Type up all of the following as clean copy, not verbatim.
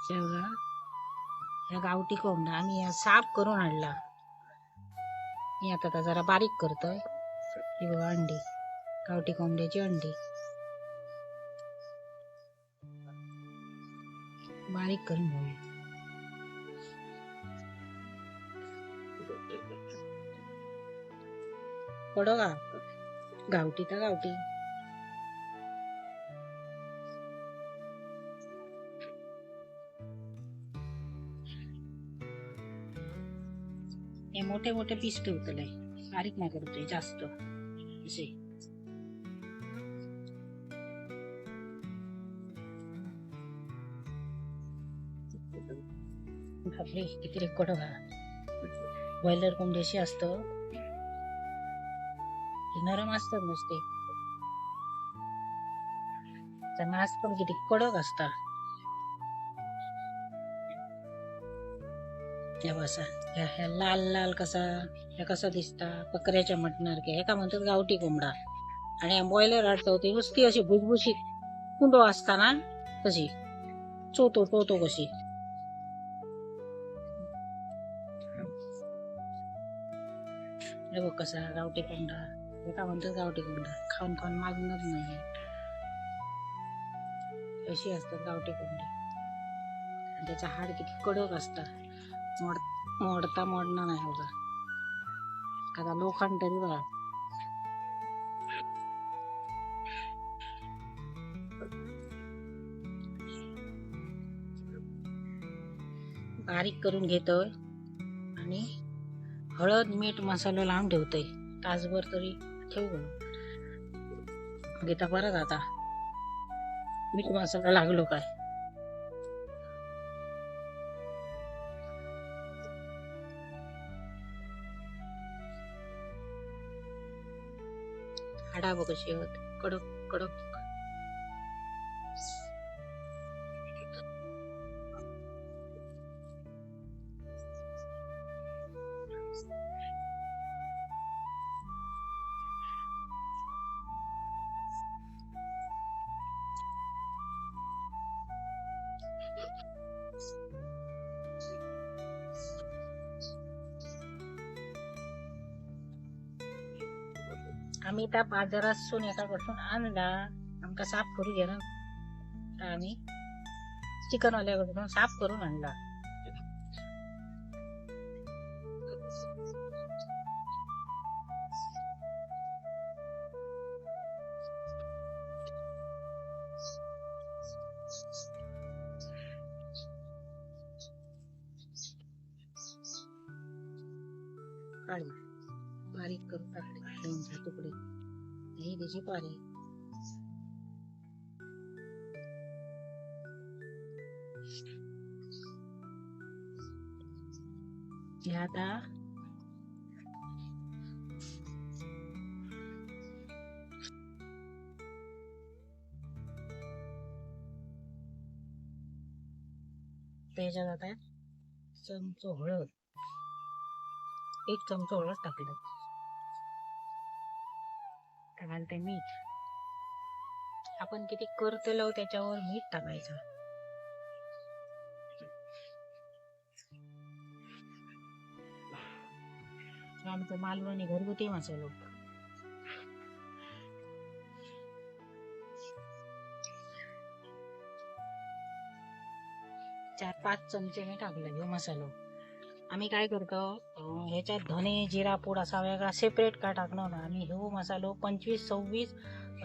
शेवगा ह्या गावठी कोंबडा आम्ही या साफ करून आणला. मी आता जरा बारीक करतोय. ही बघा अंडी, गावठी कोंबड्याची अंडी बारीक करून घेऊया. पडो का गावठी तर गावठी. हे मोठे मोठे पीस ठेवतले, बारीक नाही करतोय जास्त असे. बापरे किती रेकॉर्ड बघा. बॉयलर कोंबड्याशी असतं, नरम असतात नुसते, मांस पण किती कडक असता. ह्या लाल लाल कसा ह्या कसा दिसता बकऱ्याच्या मटणासारखे, हे का म्हणतात गावठी कोंबडा. आणि बॉयलर हाडतो ती नुसती अशी भुसभुशीत कुंडो असता ना तशी चोतो कशी. हे बघ कसा गावठी कोंबडा, हे का म्हणतात गावठी कोंबडा. खाऊन खाऊन मागणच नाही. अशी असतात गावठी कोंबडी. त्याचा हाड किती कडक असता, मोडता मोडणार नाही बघा. आता लोखंड तरी बघा. बारीक करून घेतोय आणि हळद मीठ मसाला लावून ठेवतोय तासभर तरी ठेवू. घेता परत आता मीठ मसाला लागलो काय. हाडा बघ कशी होत कडक कडक. आम्ही त्या बाजारातून एकाकडून आणला, आमका साफ करू घे ना. आम्ही चिकन वाल्याकडून साफ करून आणला. बारीक करून टाकले तुकडे, ही त्याची पारी. आता त्याच्यात आता चमचो हळद, 1 चमचा हळद टाकलं. घालते मीठ. आपण किती करतलो त्याच्यावर मीठ टाकायचं. आमचं मालवणी घरगुती मसालो. 4-5 चमचे मी टाकलं हे मसालो. आम्ही काय करतो, ह्याच्यात धने जिरा पूड असा वेगळा सेपरेट काय टाकणार ना. आम्ही हे मसालो 25-26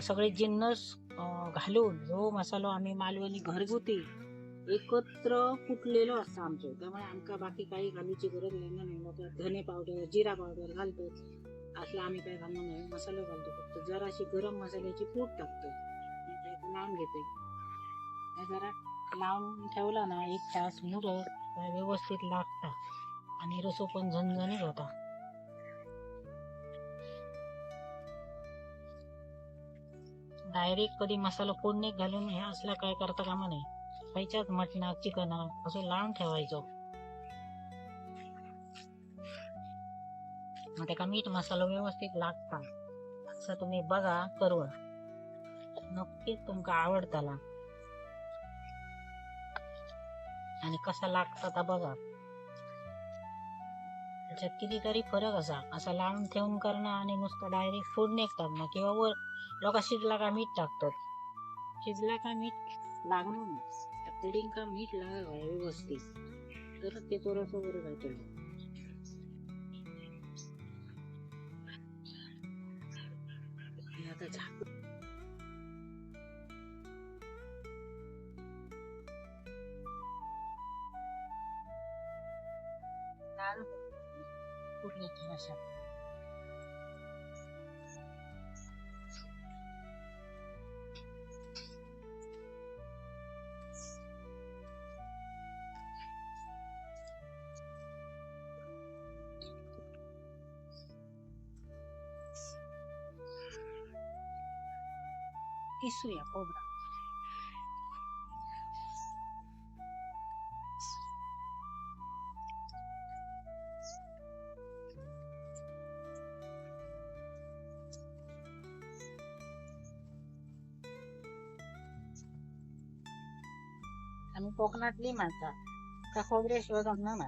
सगळे जिन्नस घालून हो मसालो आम्ही मालवणी घरगुती एकत्र कुटलेलो असतं आमचं. त्यामुळे आमका बाकी काही घालूची गरज नाही. मग धने पावडर जिरा पावडर घालतो असलं आम्ही काय घालणार नाही. मसाला घालतो फक्त जराशी गरम मसाल्याची पूड टाकतो. लावून घेते. जरा लावून ठेवला ना 1 तास मुरत व्यवस्थित लागता आणि रसो पण झणझणीत होता. डायरेक्ट कधी मसाला फोडणी घालून हे असला काय करता कामा नाही. खायच्याच मटणा चिकन असं लावून ठेवायचो. मग त्याका मीठ मसाला व्यवस्थित लागता. असं तुम्ही बघा करून, नक्कीच तुमका आवडताला. आणि कसा लागतात बघा. त्याच्यात कितीतरी फरक असा लावून ठेवून करणं आणि नुसतं डायरेक्ट फोडणीत टाकणं, किंवा वर लोक शिजला का मीठ टाकतात. शिजला का मीठ लागणं पुडिंग का मीठ लागावं व्यवस्थित, तर ते थोडंसं बरोबर आहे. आता झाकून पुडण्याची भाषा. किसूया खोबरा. आम्ही कोकणातली माणसं, का खोबऱ्याशिवाय जमणार ना.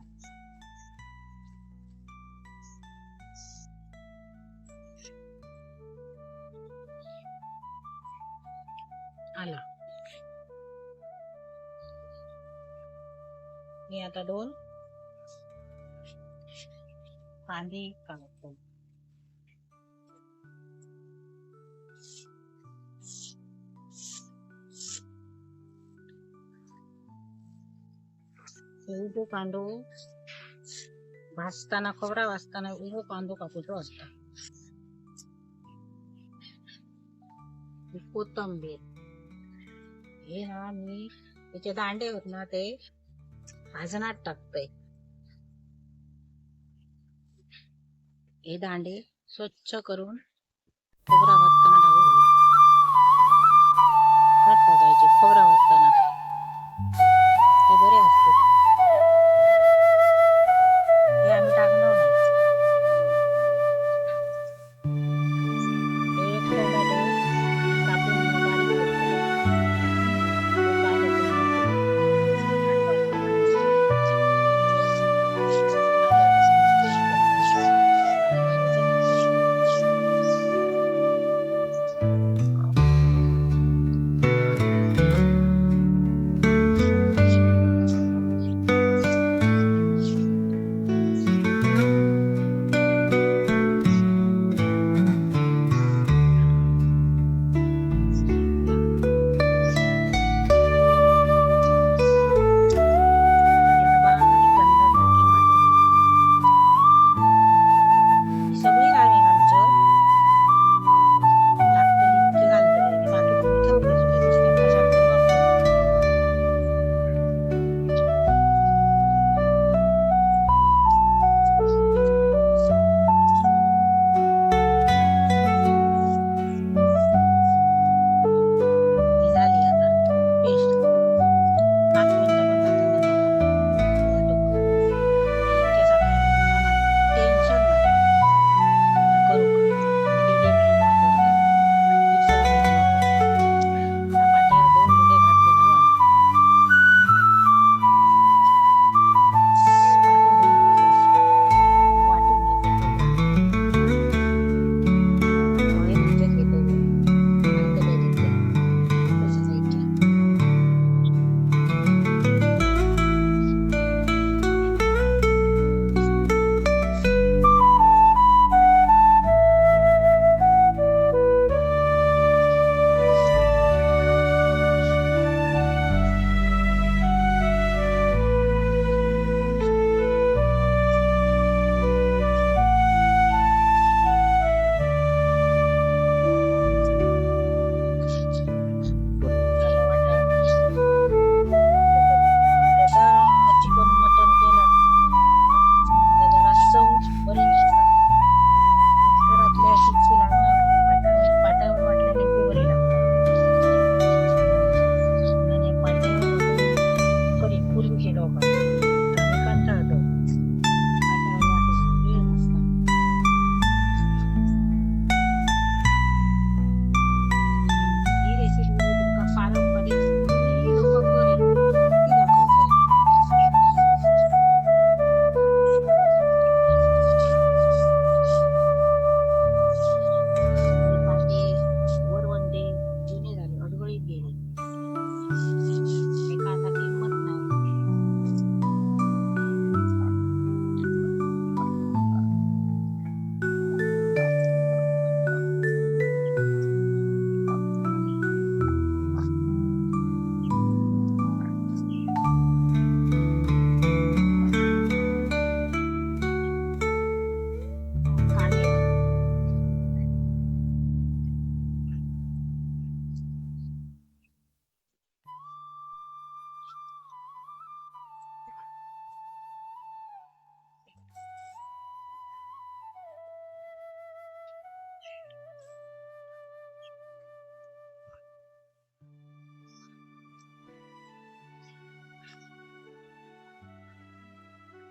आला. मी आता 2 कांदे काढतो. उभो कांदो भाजताना, खोबरा भाजताना उभो कांदो कापूचो असता. कोथंबीर हे ना, मी त्याचे दांडे होत ना ते भाजण्यात टाकतोय. हे दांडे स्वच्छ करून खोबरा भाजताना टाकायचे. खोबरा भाजताना ते बरे असतात. हे आम्ही टाकणार नाही. एक टोमॅटो कापून बारीक केलेला.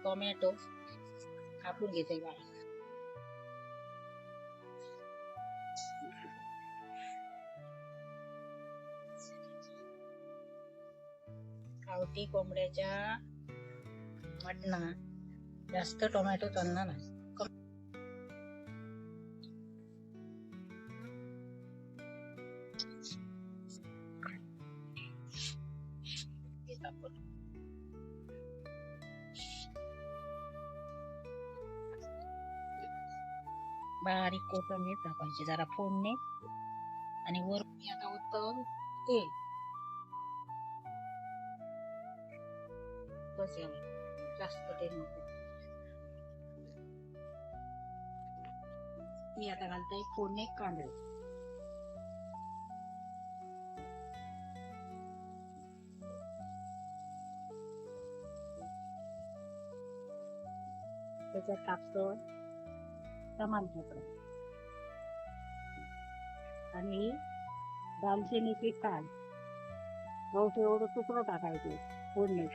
टोमॅटो कापून घेते बाळा. गावठी कोंबड्याच्या मटणात जास्त टोमॅटो चालणार नाही. बारीक कोथिंबीर टाकायची जरा फोडणे आणि वर आता होतं तेल. बस यावं, जास्त तेल नको. मी आता घालते फोडणे कांदा. त्याच्यात टाकतो तमालपत्र आणि दालचिनीची काळ गवठी एवढं तुकडं टाकायचे फोडणे.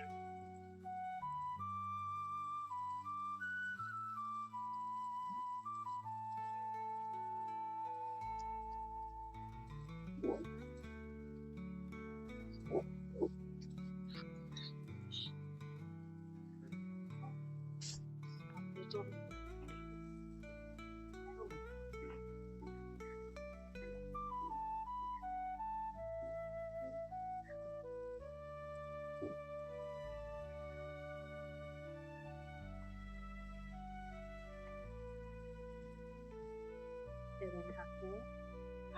टाकतो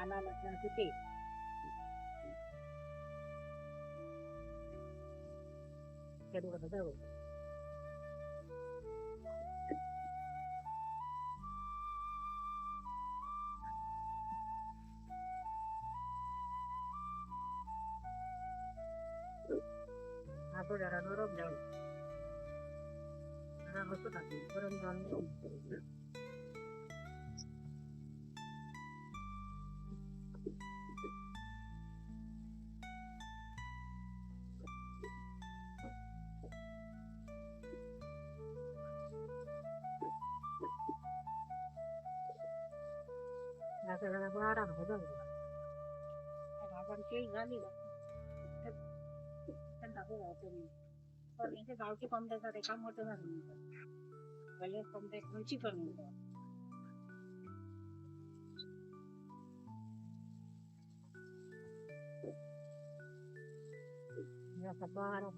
आला लसणाचं तेल. आपण जरा गरम जाऊ जरा बसू टाकू गरम जाऊन जरा बारा भाजा भाजांची झाली ना टाकू राहतो मी. पण इथे गावठी कोंबड्याचा ते काम मोठं झालं भले कोंबड्या रुची पण मिळतात. बारा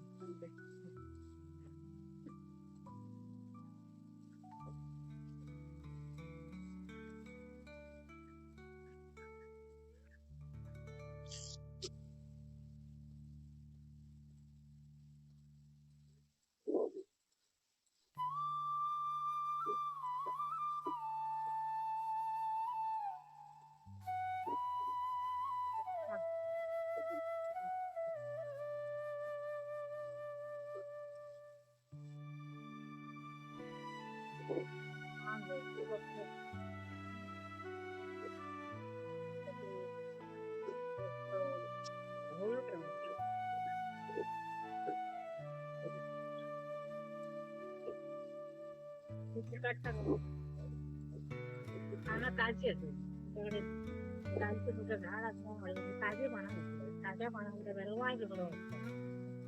खाना ताजी असते तुमचं झाड असल्यामुळे ताजे पाण्यात ताज्या पाण्यामध्ये वाईट बरोबर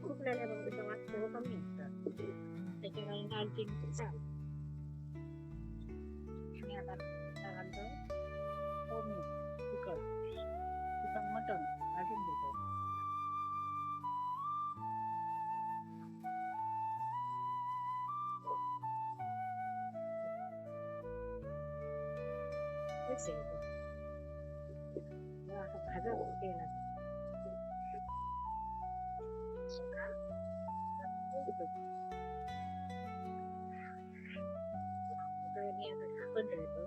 कुठल्याला बघ वाट थोडं कमी असतं त्याच्यामुळे दालचिनी चाल आणि आता घालतो फोडणी चिकन मटन भाजून घेतो. भाजा तेल झाकण ठेवतो.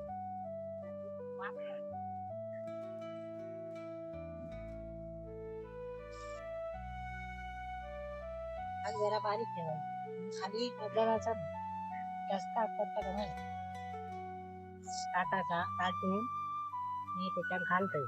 आज जरा बारीक ठेवायचं खाली जराचा जास्त आटपटा का नाही टाटाचा टाकून मी त्याच्यात घालतोय.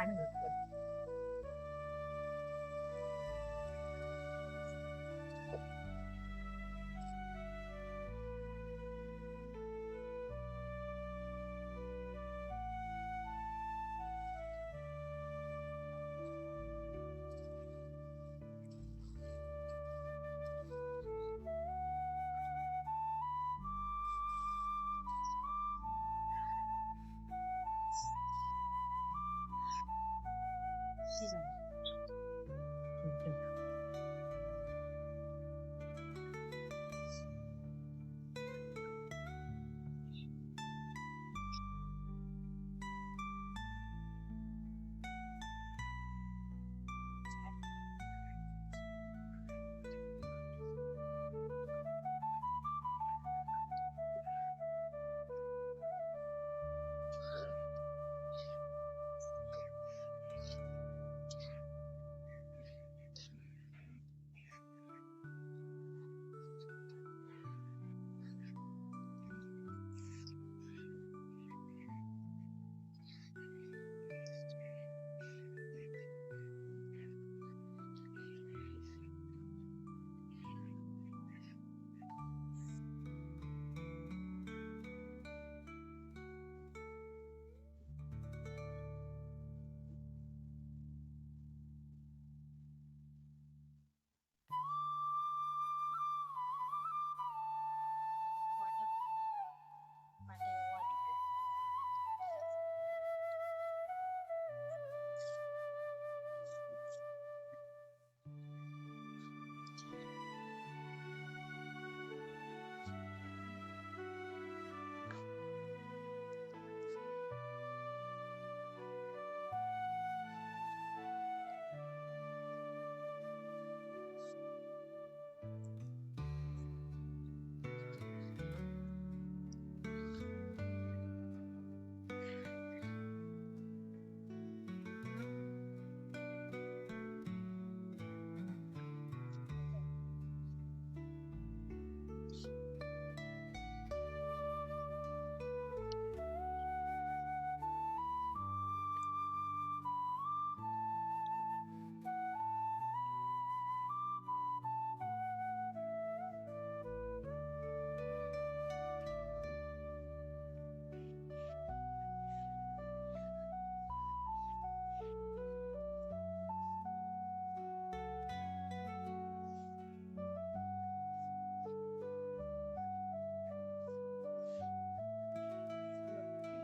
पाणी घातलं.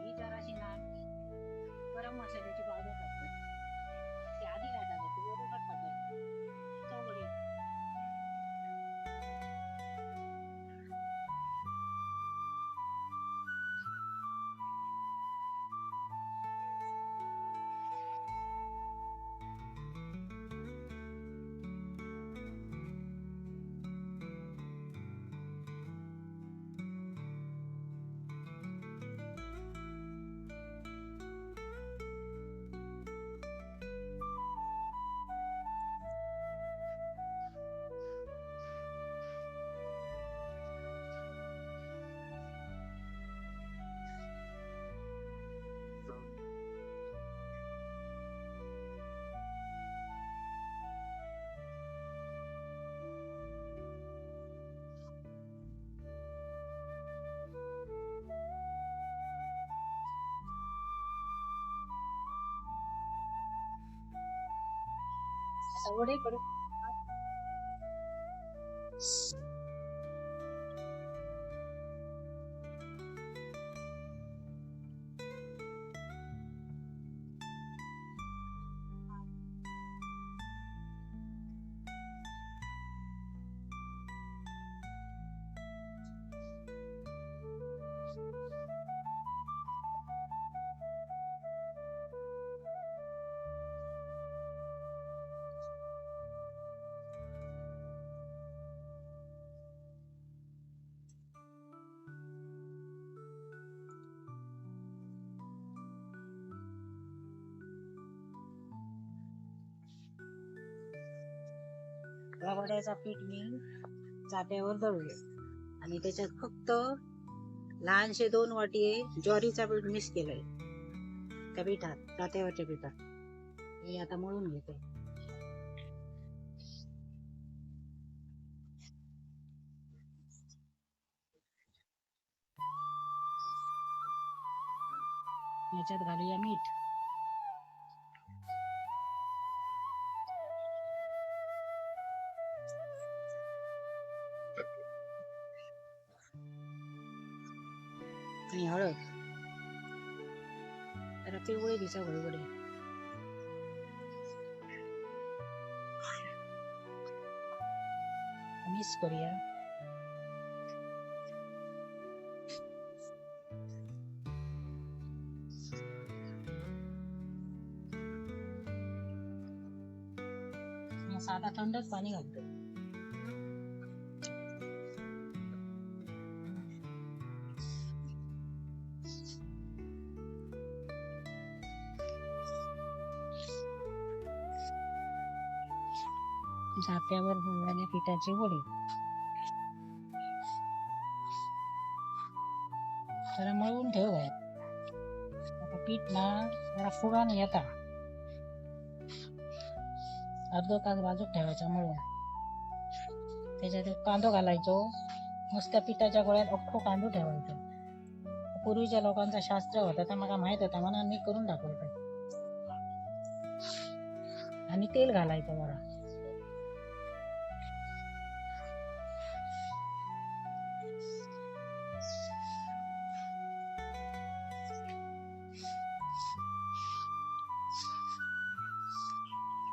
ही जराशी ना गरम मसाल्याची पावडर टाकते. ते आधी काय टाकायचं, बरोबर टाकायचं चवळी. वडे कडक रगड्याचा पीठ मी चाट्यावर दळूया आणि त्याच्यात फक्त लहानशे 2 वाटी ज्वारीचा पीठ मिक्स केलंय त्या पिठात, चाट्यावरच्या पिठात. हे आता मळून घेते. याच्यात घालूया मीठ. आणि हळद. जरा पिवळे दिसा गडबडे. मिक्स करूया. साधा थंडच पाणी घालतो. झाप्यावर बनवलेल्या पिठाची वडी. जरा मळून ठेव बाहेर. आता पीठ ना जरा फुगान येता अर्धा तास बाजूक ठेवायचा मळून. त्याच्यात एक कांदो घालायचो. नुसत्या पिठाच्या गोळ्यात अख्खो कांदो ठेवायचो. पूर्वीच्या लोकांचा शास्त्र होता तर मला माहित होता म्हणून मी करून दाखवतो. आणि तेल घालायचं जरा.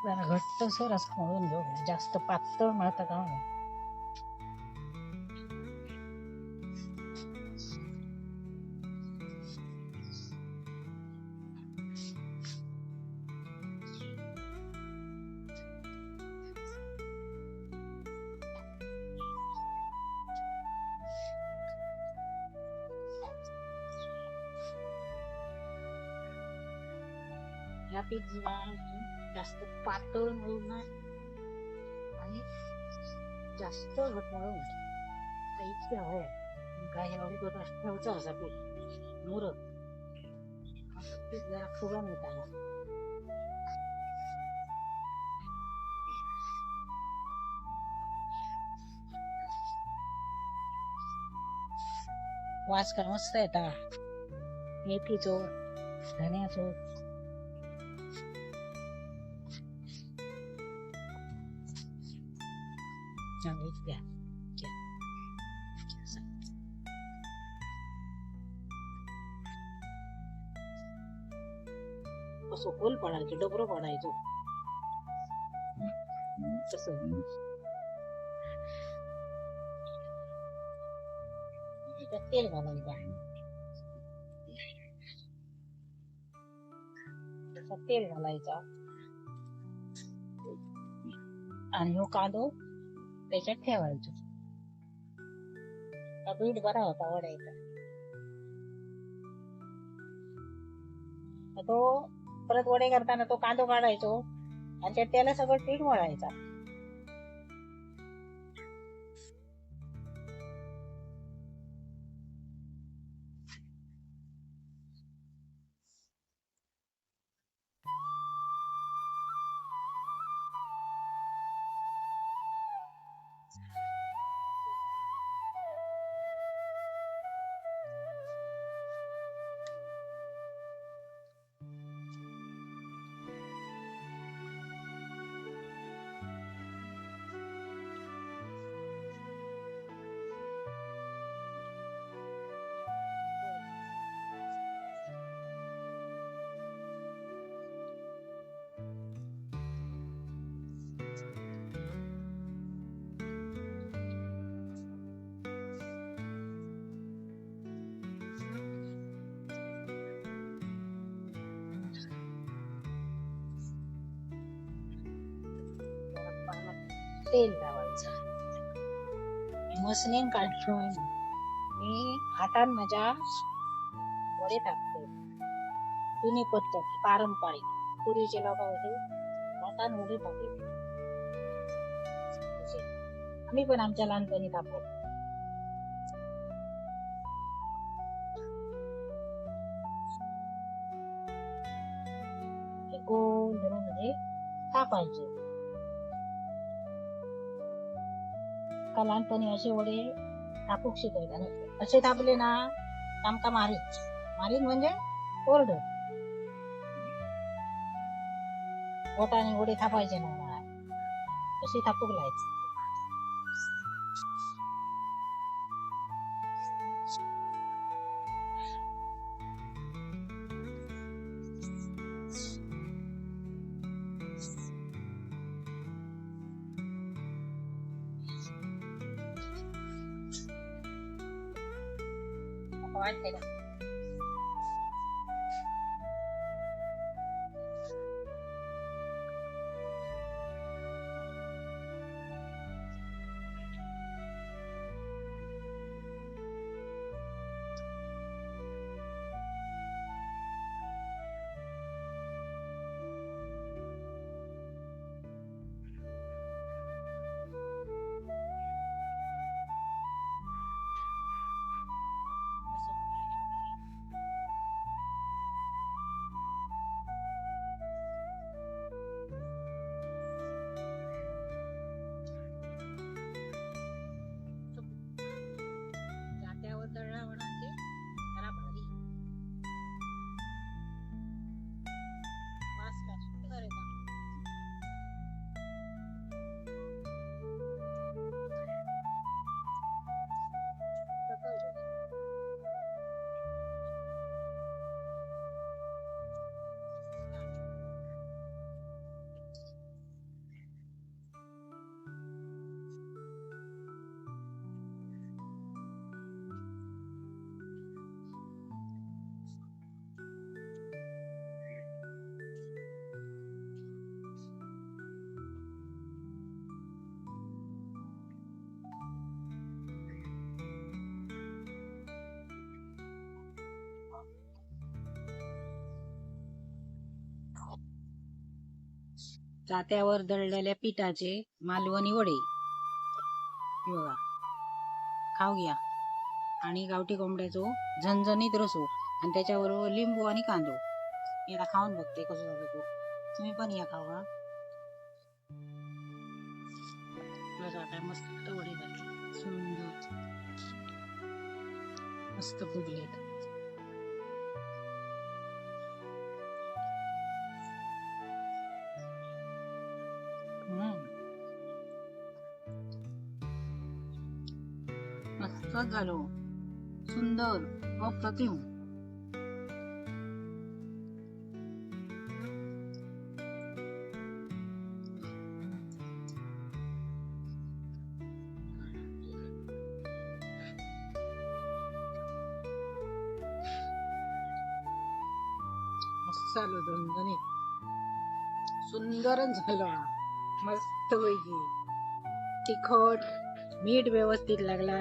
जरा घट्टसर असं मळून घेऊ. जास्त पातळ मळता का नाही. या पीठ जास्त पातळ मळून नाही आणि जास्त घट मळून इतके हवे. काय ठेवचा असा पीठ मुरत पीठ जरा फुगा मिळता. वास का मस्त येता. मेथीचो, धन्याचो. असं खोल पडायचं, डबरं पडायचं. तसं तेल घालायचं. तेल घालायचा आणि हो कांदो त्याच्यात ठेवायचो. पीठ बरा होता वडायचा. तो परत वडे करताना तो कांदो काढायचो आणि त्याला सगळं पीठ मळायचा. तेल लावायचं. मसनीन काढून मी हातान माझ्या वडे टाकते. जुनी पद्धत पारंपरिक. पूर्वीचे लोक होते हातान वडे टाकले. आम्ही पण आमच्या लहानपणी टाकतो. गोल धरून थापायचे. का लहानपणी असे वडे थापूक शिकवले. असे थापले ना आमका मारीच मारीच म्हणजे ओरड. बोटाने वडे थापायचे ना मला, असे थापूक लायचे. वाटते का? जात्यावर दळला म्हणा ते जरा भारी वास का सुंदर आहे. जात्यावर दळलेल्या पिठाचे मालवणी वडे हे बघा, खाऊ घ्या. आणि गावठी कोंबड्याचो झणझणीत रसो आणि त्याच्याबरोबर लिंबू आणि कांदो. याला खाऊन बघते कसं झालं तो. तुम्ही पण या खावा. काय मस्त वडे झाले, सुंदर मस्त फुगलेत. मस्त झालो, सुंदर अप्रतिम. मस्त झालो, झणझणीत सुंदरच झालं. मस्त पैकी तिखट मीठ व्यवस्थित लागला.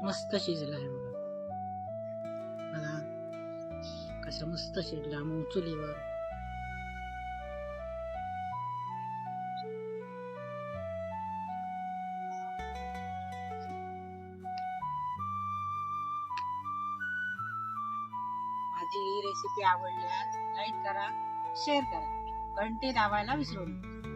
मस्त शिजला आहे बघा, कसं मस्त शिजला मग चुलीवर. माझी ही रेसिपी आवडल्यास लाईक करा, शेअर करा, घंटी दाबायला विसरू नका.